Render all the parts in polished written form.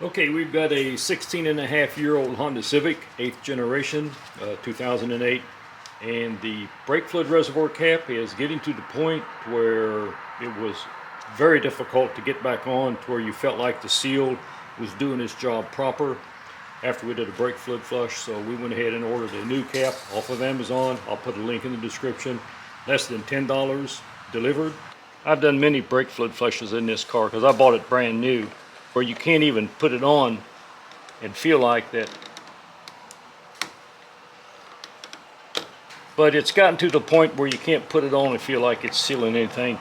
Okay, we've got a 16-and-a-half-year-old Honda Civic, 8th generation, 2008, and the brake fluid reservoir cap is getting to the point where it was very difficult to get back on, to where you felt like the seal was doing its job proper after we did a brake fluid flush. So we went ahead and ordered a new cap off of Amazon. I'll put a link in the description. Less than $10 delivered. I've done many brake fluid flushes in this car because I bought it brand new, where you can't even put it on and feel like that. But it's gotten to the point where you can't put it on and feel like it's sealing anything,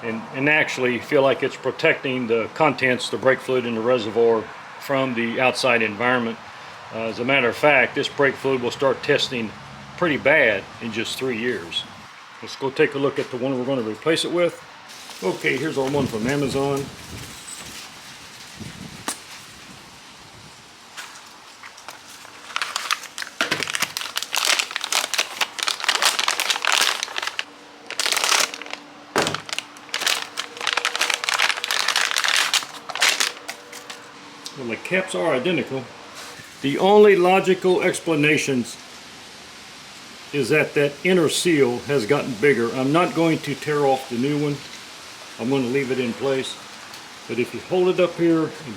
and actually feel like it's protecting the contents, the brake fluid in the reservoir, from the outside environment. As a matter of fact, this brake fluid will start testing pretty bad in just 3 years. Let's go take a look at the one we're going to replace it with. Okay, here's our one from Amazon. Well, the caps are identical. The only logical explanations is that inner seal has gotten bigger. I'm not going to tear off the new one. I'm going to leave it in place. But if you hold it up here and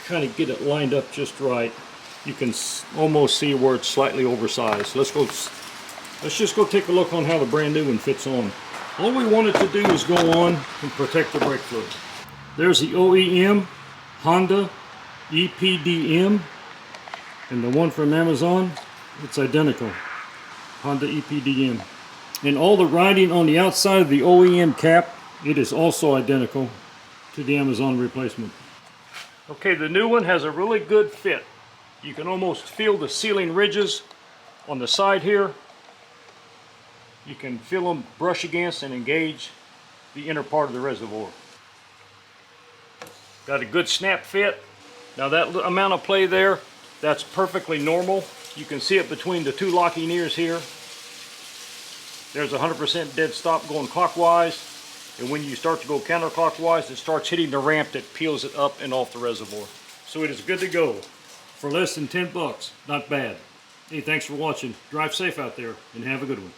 kind of get it lined up just right, you can almost see where it's slightly oversized. Let's just go take a look on how the brand new one fits on. All we wanted to do is go on and protect the brake fluid. There's the OEM Honda EPDM, and the one from Amazon, it's identical. Honda EPDM. And all the writing on the outside of the OEM cap, it is also identical to the Amazon replacement. Okay, the new one has a really good fit. You can almost feel the sealing ridges on the side here. You can feel them brush against and engage the inner part of the reservoir. Got a good snap fit. Now that amount of play there, that's perfectly normal. You can see it between the two locking ears here. There's 100% dead stop going clockwise, and when you start to go counterclockwise, it starts hitting the ramp that peels it up and off the reservoir. So it is good to go for less than 10 bucks. Not bad. Hey, thanks for watching. Drive safe out there and have a good one.